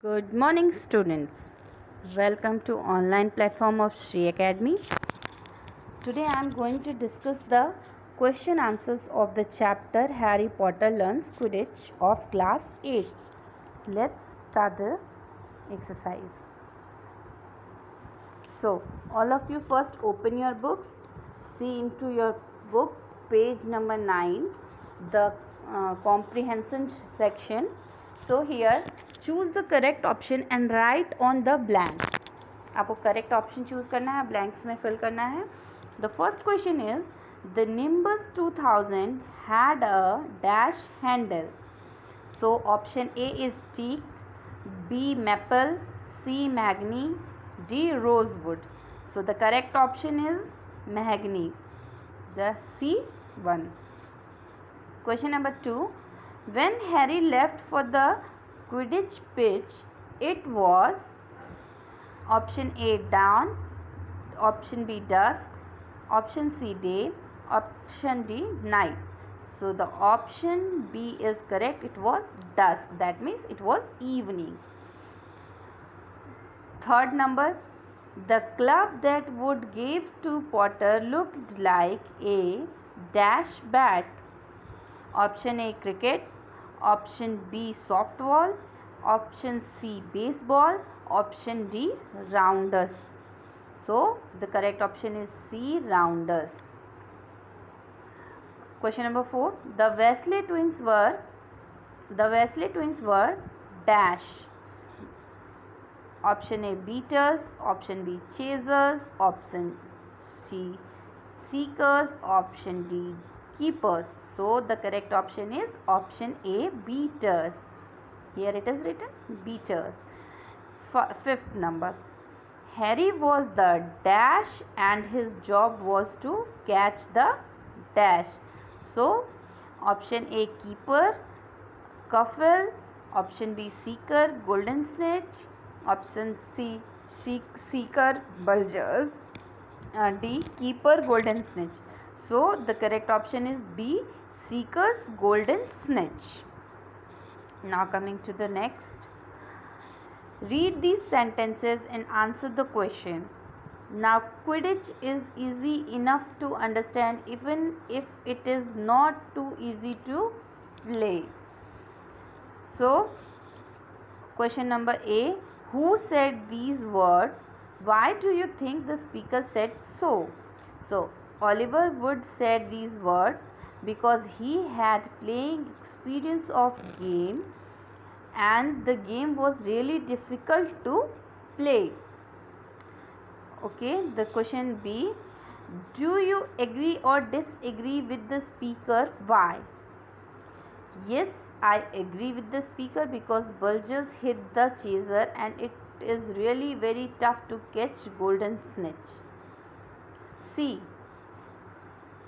Good morning, students. Welcome to online platform of Shri Academy. Today I am going to discuss the question answers of the chapter Harry Potter Learns Quidditch of class 8. Let's start the exercise. So, all of you first open your books, see into your book page number 9, the comprehension section. So here choose the correct option and write on the blanks. आपको correct option choose करना है, blanks में fill करना है. The first question is the nimbus 2000 had a dash handle. So option A is teak, B maple, C mahogany, D rosewood. So the correct option is mahogany, the C one. Question number 2. When Harry left for the Quidditch pitch, it was option A dawn, option B dusk, option C day, option D night. So the option B is correct. It was dusk. That means it was evening. Third number. The club that Wood gave to Potter looked like a dash bat. Option A cricket, option B softball, option C baseball, option D rounders. So the correct option is C rounders. Question number 4. The Weasley twins were dash. Option A beaters, option B chasers, option C seekers, option D keepers. So the correct option is option A beaters. Here it is written beaters. Fifth number. Harry was the dash and his job was to catch the dash. So option A keeper, Cuffle, option B seeker, golden snitch, option C seeker, bulgers, D keeper, golden snitch. So the correct option is B seekers, golden snitch. Now coming to the next. Read these sentences and answer the question. Now Quidditch is easy enough to understand even if it is not too easy to play. So question number A. Who said these words? Why do you think the speaker said so? So Oliver Wood said these words because he had playing experience of game and the game was really difficult to play. Okay, the question B. Do you agree or disagree with the speaker? Why? Yes, I agree with the speaker because bulgers hit the chaser and it is really very tough to catch golden snitch. C.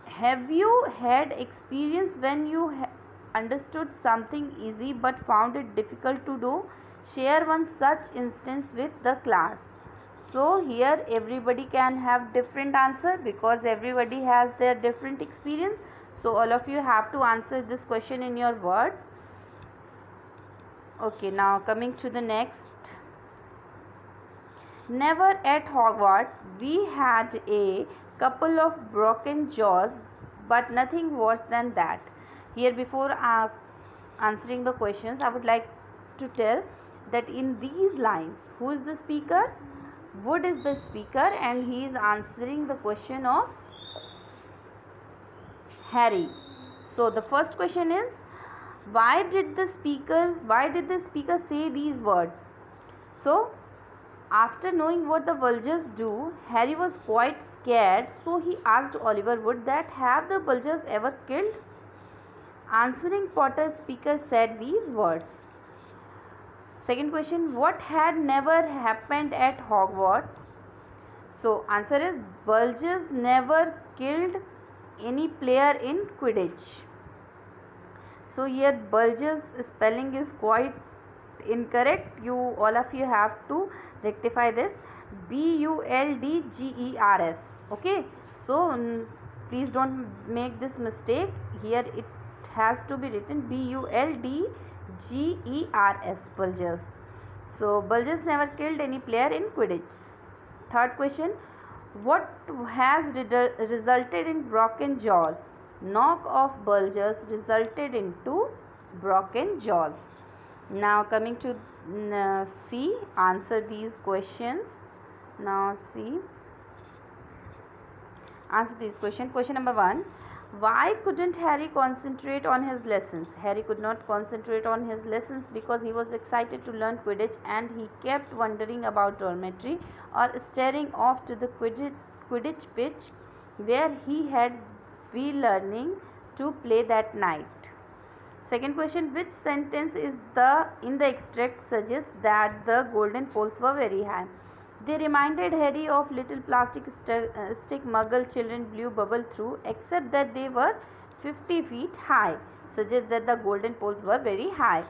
Have you had experience when you understood something easy but found it difficult to do? Share one such instance with the class. So here everybody can have different answer because everybody has their different experience. So all of you have to answer this question in your words. Okay, now coming to the next. Never at Hogwarts we had a couple of broken jaws, but nothing worse than that. Here before answering the questions, I would like to tell that in these lines, who is the speaker? Wood is the speaker and he is answering the question of Harry. So the first question is, why did the speaker say these words? So after knowing what the bulgers do, Harry was quite scared, so he asked Oliver Wood that have the bulgers ever killed? Answering Potter, speaker said these words. Second question, what had never happened at Hogwarts? So answer is bulgers never killed any player in Quidditch. So here bulgers spelling is quite incorrect. All of you have to rectify this. Buldgers. Okay, so please don't make this mistake. Here it has to be written Buldgers, bulgers. So Bulgers never killed any player in Quidditch. Third question, what has resulted in broken jaws? Knock of Bulgers resulted into broken jaws. Now coming to C, answer these questions. Now see, answer these questions. Question number 1, why couldn't Harry concentrate on his lessons? Harry could not concentrate on his lessons because he was excited to learn Quidditch and he kept wondering about dormitory or staring off to the Quidditch pitch where he had been learning to play that night. Second question, which sentence is in the extract suggests that the golden poles were very high? They reminded Harry of little plastic stick Muggle children blew bubble through, except that they were 50 feet high, suggests that the golden poles were very high.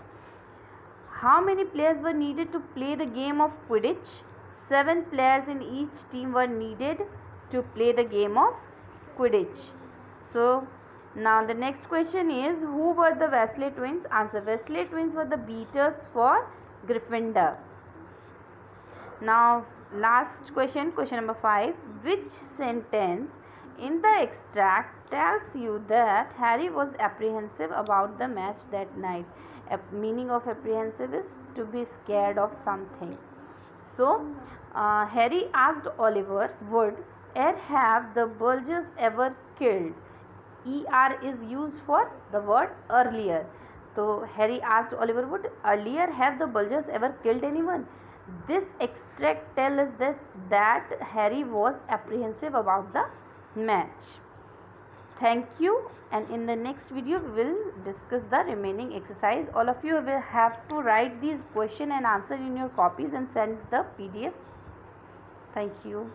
How many players were needed to play the game of Quidditch? 7 players in each team were needed to play the game of Quidditch. So, now the next question is, who were the Weasley twins? Answer, Weasley twins were the beaters for Gryffindor. Now last question, question number 5. Which sentence in the extract tells you that Harry was apprehensive about the match that night? Meaning of apprehensive is to be scared of something. So Harry asked Oliver, would have the Bulgers ever killed? ER is used for the word earlier. So Harry asked Oliver, would earlier have the Bulgers ever killed anyone? This extract tells us this, that Harry was apprehensive about the match. Thank you, and in the next video we will discuss the remaining exercise. All of you will have to write these question and answer in your copies and send the PDF. Thank you.